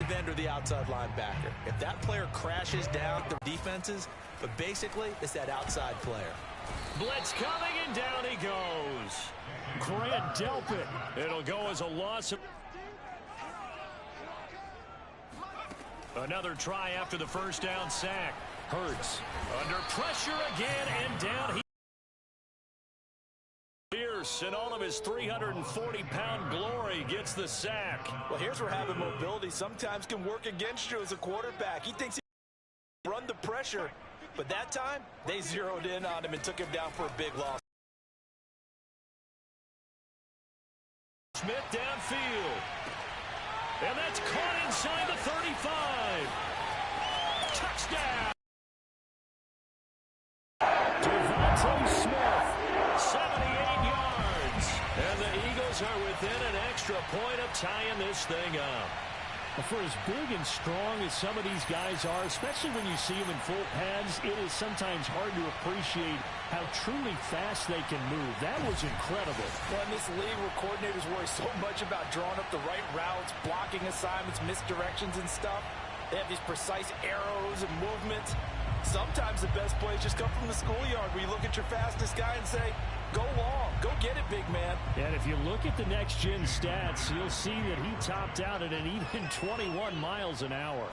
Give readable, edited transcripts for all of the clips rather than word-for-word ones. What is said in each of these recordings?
defensive end or the outside linebacker. If that player crashes down the defenses, but basically it's that outside player. Blitz coming, and down he goes. Grant Delpit. It'll go as a loss. Another try after the first down sack. Hurts under pressure again, and down he. Pierce, in all of his 340-pound glory, gets the sack. Well, here's where having mobility sometimes can work against you as a quarterback. He thinks he can run the pressure, but that time they zeroed in on him and took him down for a big loss. Smith downfield. And that's caught inside the 35. Touchdown. Devontae Smith, 78 yards. And the Eagles are within an extra point of tying this thing up. For as big and strong as some of these guys are, especially when you see them in full pads, it is sometimes hard to appreciate how truly fast they can move. That was incredible. Well, in this league where coordinators worry so much about drawing up the right routes, blocking assignments, misdirections and stuff, they have these precise arrows and movements. Sometimes the best plays just come from the schoolyard where you look at your fastest guy and say, go long, go get it, big man. And if you look at the next-gen stats, you'll see that he topped out at an even 21 miles an hour.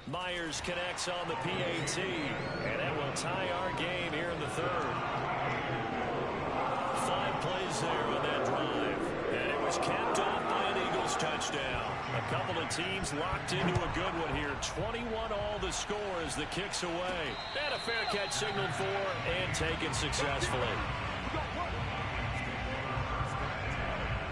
Myers connects on the PAT, and that will tie our game here in the third. 5 plays there on that drive, and it was capped off by an Eagles touchdown. A couple of teams locked into a good one here. 21-all the score as the kick's away. And a fair catch signaled for and taken successfully.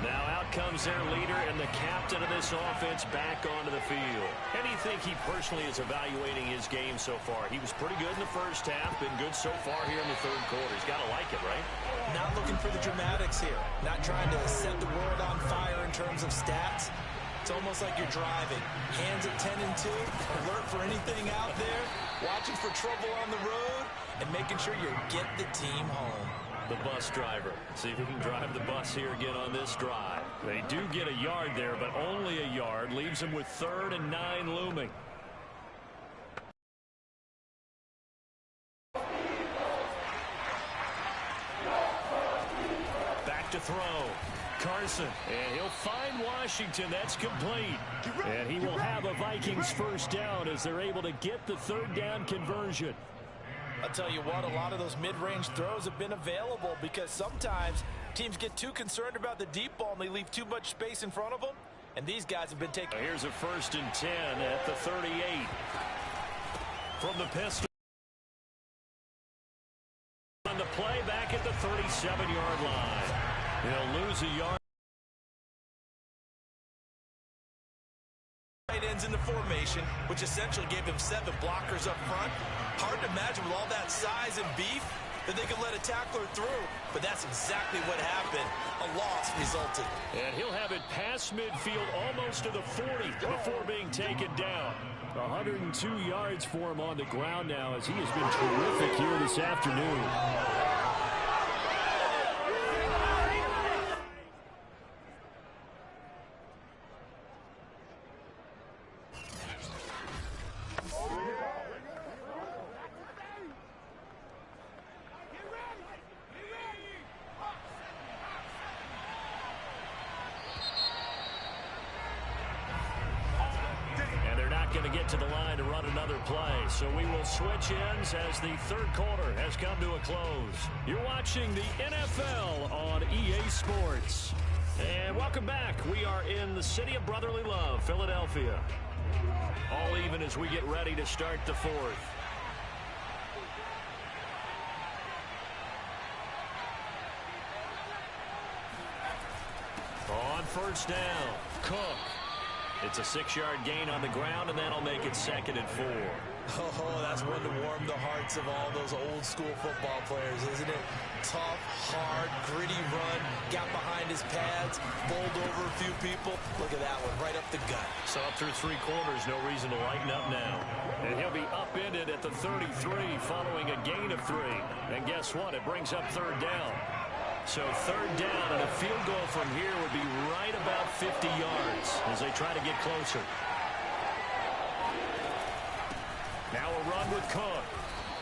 Now out comes their leader and the captain of this offense back onto the field. And you think he personally is evaluating his game so far? He was pretty good in the first half, been good so far here in the third quarter. He's got to like it, right? Not looking for the dramatics here. Not trying to set the world on fire in terms of stats. It's almost like you're driving. Hands at 10 and 2, alert for anything out there, watching for trouble on the road, and making sure you get the team home. The bus driver. See if he can drive the bus here again on this drive. They do get a yard there, but only a yard. Leaves them with 3rd and 9 looming. Back to throw. Carson, and he'll find Washington. That's complete. And he will have a Vikings first down as they're able to get the 3rd down conversion. I'll tell you what, a lot of those mid-range throws have been available because sometimes teams get too concerned about the deep ball and they leave too much space in front of them. And these guys have been taking. Here's a 1st and 10 at the 38. From the pistol. On the play back at the 37-yard line. He'll lose a yard. Tight ends in the formation, which essentially gave him 7 blockers up front. Hard to imagine with all that size and beef that they could let a tackler through, but that's exactly what happened. A loss resulted. And he'll have it past midfield almost to the 40 before being taken down. 102 yards for him on the ground now as he has been terrific here this afternoon. Going to get to the line to run another play. So we will switch ends as the third quarter has come to a close. You're watching the NFL on EA Sports. And welcome back. We are in the city of brotherly love, Philadelphia. All even as we get ready to start the 4th. On first down, Cook. It's a 6-yard gain on the ground, and that'll make it 2nd and 4. Oh, that's one to warm the hearts of all those old-school football players, isn't it? Tough, hard, gritty run, got behind his pads, bowled over a few people. Look at that one, right up the gut. So up through 3 quarters, no reason to lighten up now. And he'll be upended at the 33 following a gain of 3. And guess what? It brings up 3rd down. So third down, and a field goal from here would be right about 50 yards as they try to get closer. Now a run with Cook.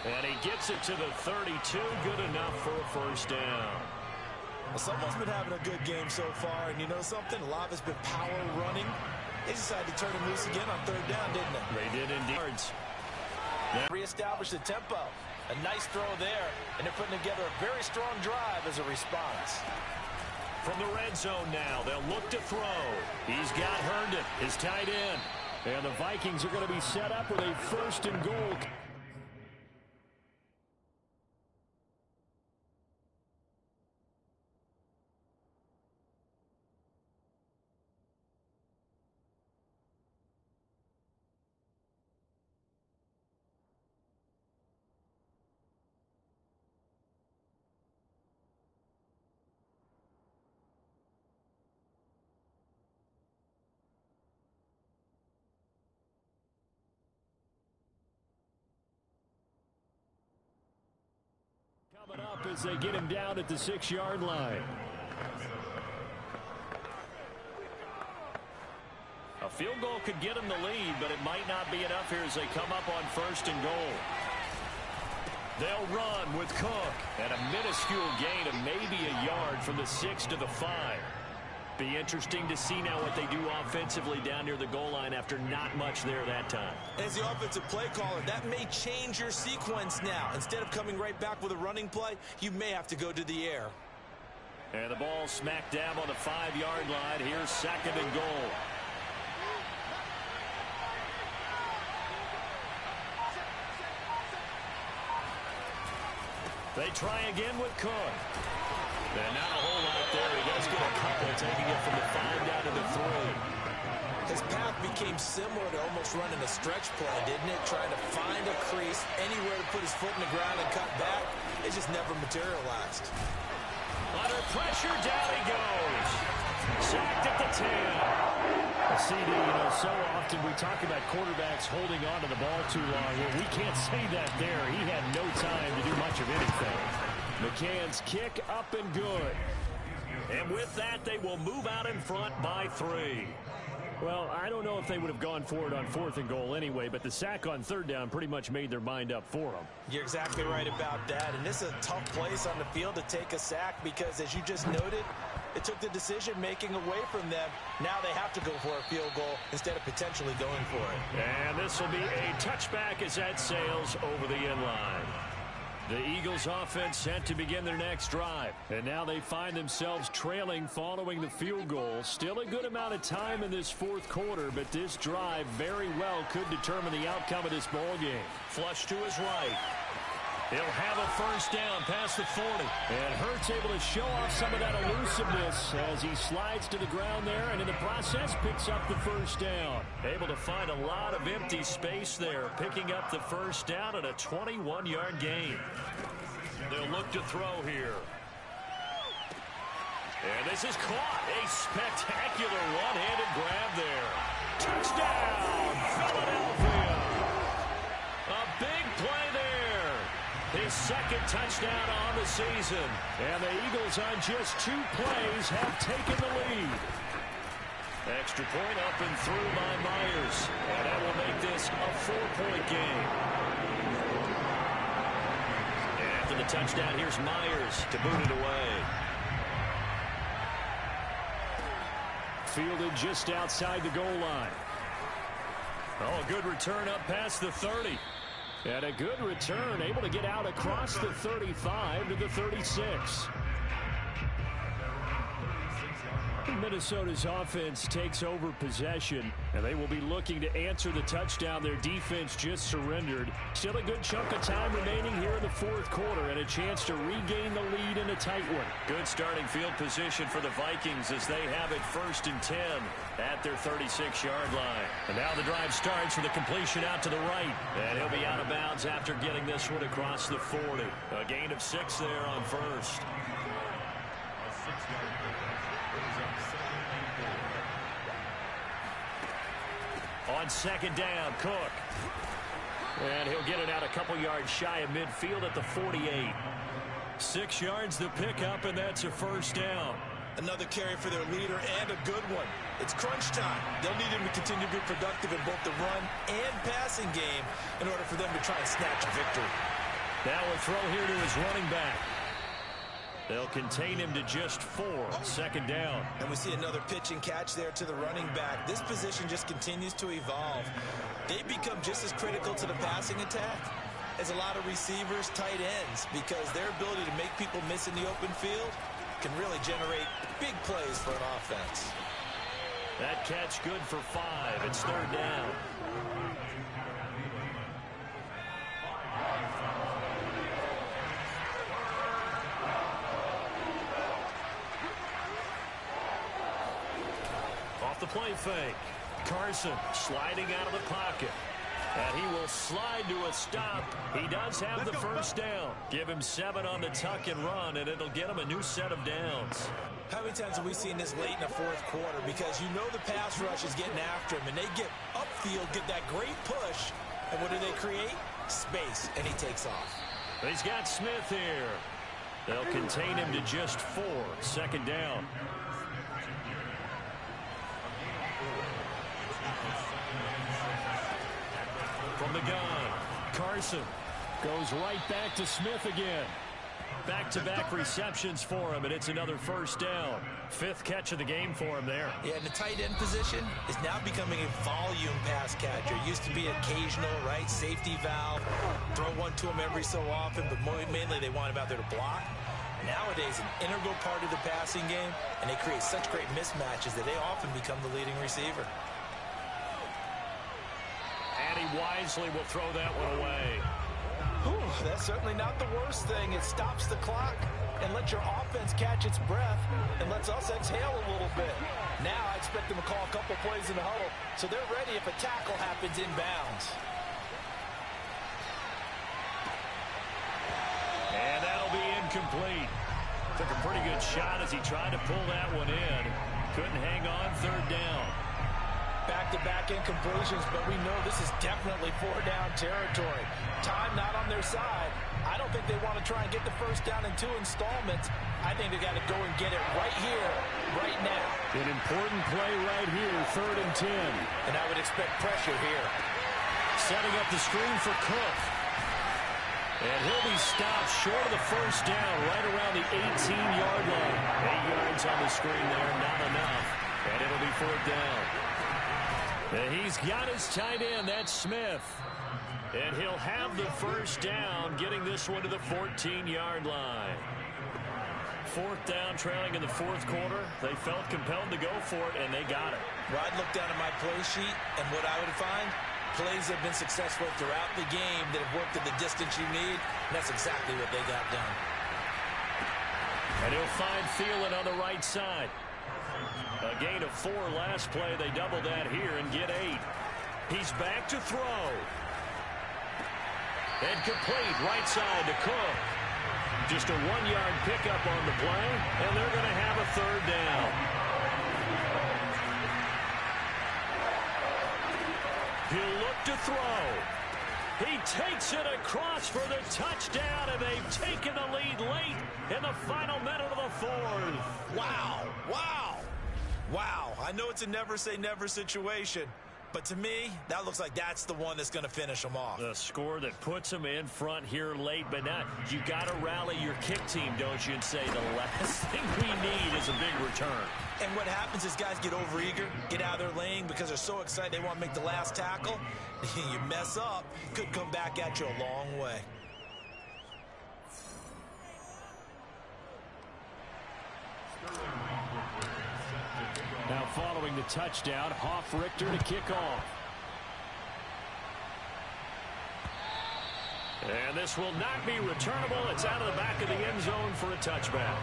And he gets it to the 32. Good enough for a first down. Well, someone's been having a good game so far, and you know something? A lot of it's been power running. They decided to turn him loose again on third down, didn't they? They did indeed. Reestablish the tempo. A nice throw there, and they're putting together a very strong drive as a response. From the red zone now, they'll look to throw. He's got Herndon, his tight end. And the Vikings are going to be set up with a first and goal. Coming up as they get him down at the 6-yard line. A field goal could get him the lead, but it might not be enough here as they come up on first and goal. They'll run with Cook, and a minuscule gain of maybe a yard from the 6 to the 5. Be interesting to see now what they do offensively down near the goal line after not much there that time. As the offensive play caller, that may change your sequence now. Instead of coming right back with a running play, you may have to go to the air. And the ball smack dab on the 5-yard line. Here's second and goal. They try again with Cook. And not a whole lot there. He does get a couple, taking it from the 5 down to the 3. His path became similar to almost running a stretch play, didn't it? Trying to find a crease, anywhere to put his foot in the ground and cut back. It just never materialized. Under pressure, down he goes. Sacked at the 10. CD, so often we talk about quarterbacks holding on to the ball too long. Well, we can't say that there. He had no time to do much of anything. McCann's kick up and good. And with that, they will move out in front by 3. Well, I don't know if they would have gone for it on 4th and goal anyway, but the sack on 3rd down pretty much made their mind up for them. You're exactly right about that. And this is a tough place on the field to take a sack because, as you just noted, it took the decision-making away from them. Now they have to go for a field goal instead of potentially going for it. And this will be a touchback as that sails over the end line. The Eagles offense set to begin their next drive. And now they find themselves trailing following the field goal. Still a good amount of time in this 4th quarter, but this drive very well could determine the outcome of this ball game. Flush to his right. He'll have a first down past the 40. And Hurts able to show off some of that elusiveness as he slides to the ground there and in the process picks up the first down. Able to find a lot of empty space there, picking up the first down at a 21-yard gain. They'll look to throw here. And this is caught. A spectacular one-handed grab there. Touchdown, Philadelphia. A big play there. His 2nd touchdown on the season. And the Eagles on just 2 plays have taken the lead. Extra point up and through by Myers. And that will make this a 4-point game. And after the touchdown, here's Myers to boot it away. Fielded just outside the goal line. Oh, a good return up past the 30. And a good return, able to get out across the 35 to the 36. Minnesota's offense takes over possession, and they will be looking to answer the touchdown their defense just surrendered. Still a good chunk of time remaining here in the 4th quarter and a chance to regain the lead in a tight one. Good starting field position for the Vikings as they have it 1st and 10 at their 36-yard line. And now the drive starts with a completion out to the right. And he'll be out of bounds after getting this one across the 40. A gain of 6 there on first. On 2nd down, Cook. And he'll get it out a couple yards shy of midfield at the 48. 6 yards the pickup, and that's a first down. Another carry for their leader, and a good one. It's crunch time. They'll need him to continue to be productive in both the run and passing game in order for them to try and snatch a victory. Now a throw here to his running back. They'll contain him to just 4. Second down. And we see another pitch and catch there to the running back. This position just continues to evolve. They become just as critical to the passing attack as a lot of receivers, tight ends, because their ability to make people miss in the open field can really generate big plays for an offense. That catch good for 5. It's third down. Off the play fake. Carson sliding out of the pocket. And he will slide to a stop. He does have the first down. Give him 7 on the tuck and run, and it'll get him a new set of downs. How many times have we seen this late in the fourth quarter? Because you know the pass rush is getting after him, and they get upfield, get that great push, and what do they create? Space, and he takes off. He's got Smith here. They'll contain him to just 4. Second down. From the gun, Carson goes right back to Smith again. Back-to-back receptions for him, and it's another first down. 5th catch of the game for him there. Yeah, and the tight end position is now becoming a volume pass catcher. Used to be occasional, right? Safety valve. Throw one to him every so often, but mainly they want him out there to block. Nowadays, an integral part of the passing game, and they create such great mismatches that they often become the leading receiver. And he wisely will throw that one away. Whew, that's certainly not the worst thing. It stops the clock and lets your offense catch its breath and lets us exhale a little bit. Now I expect them to call a couple plays in the huddle so they're ready if a tackle happens inbounds. And that'll be incomplete. Took a pretty good shot as he tried to pull that one in. Couldn't hang on. Third down. Back-to-back incompletions, but we know this is definitely 4-down territory. Time not on their side. I don't think they want to try and get the first down in 2 installments. I think they got to go and get it right here, right now. An important play right here, 3rd and 10. And I would expect pressure here. Setting up the screen for Cook. And he'll be stopped short of the first down, right around the 18-yard line. 8 yards on the screen there, not enough. And it'll be 4th down. And he's got his tight end, that's Smith. And he'll have the first down, getting this one to the 14-yard line. 4th down, trailing in the 4th quarter. They felt compelled to go for it, and they got it. Well, I'd look down at my play sheet, and what I would find, plays have been successful throughout the game that have worked at the distance you need, and that's exactly what they got done. And he'll find Thielen on the right side. A gain of 4 last play. They double that here and get 8. He's back to throw. And complete right side to Cook. Just a 1-yard pickup on the play, and they're going to have a 3rd down. He'll look to throw. He takes it across for the touchdown, and they've taken the lead late in the final minute of the 4th. Wow, wow. Wow, I know it's a never-say-never situation, but to me, that looks like that's the one that's going to finish them off. The score that puts them in front here late, but now you got to rally your kick team, don't you, and say the last thing we need is a big return. And what happens is guys get overeager, get out of their lane because they're so excited they want to make the last tackle. You mess up, could come back at you a long way. Now following the touchdown, Richter to kick off. And this will not be returnable. It's out of the back of the end zone for a touchback.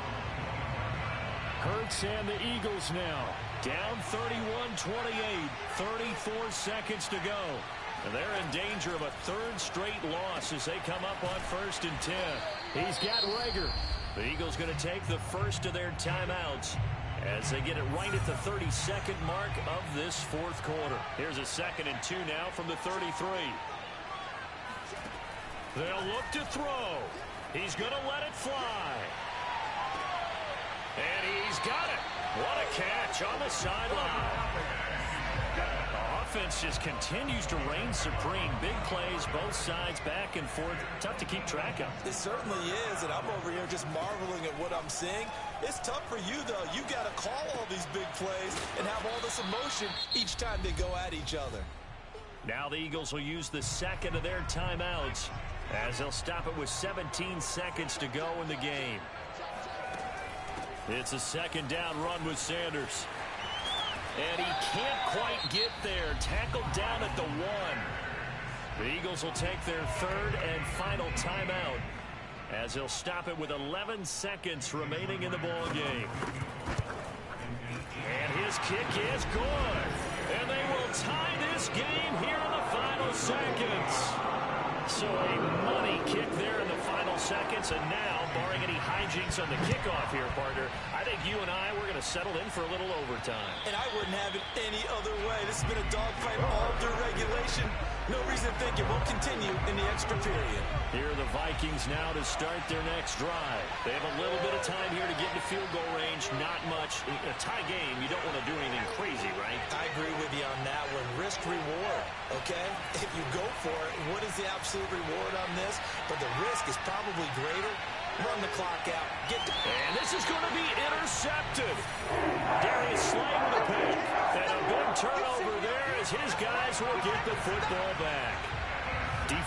Hurts and the Eagles now. Down 31-28. 34 seconds to go. And they're in danger of a 3rd straight loss as they come up on 1st and 10. He's got Rager. The Eagles going to take the first of their timeouts as they get it right at the 32nd mark of this 4th quarter. Here's a 2nd and 2 now from the 33. They'll look to throw. He's going to let it fly. And he's got it. What a catch on the sideline. The offense just continues to reign supreme. Big plays, both sides, back and forth. Tough to keep track of. It certainly is, and I'm over here just marveling at what I'm seeing. It's tough for you, though. You got to call all these big plays and have all this emotion each time they go at each other. Now the Eagles will use the second of their timeouts as they'll stop it with 17 seconds to go in the game. It's a second down run with Sanders. And he can't quite get there. Tackled down at the 1. The Eagles will take their third and final timeout as they'll stop it with 11 seconds remaining in the ball game. And his kick is good. And they will tie this game here in the final seconds. So a money kick there in the final seconds. And now, barring any hijinks on the kickoff here, partner, I think you and I, we're going to settle in for a little overtime. And I wouldn't have it any other way. This has been a dogfight all through regulation. No reason to think it won't continue in the extra period. Here are the Vikings now to start their next drive. They have a little bit of time here to get into field goal range. Not much. In a tie game, you don't want to do anything crazy, right? I agree with you on that one. Risk reward, okay? If you go for it, what is the absolute reward on this? But the risk is probably greater. Run the clock out. And this is going to be intercepted. Darius Slay with a pick. And a big turnover there as his guys will get the football back.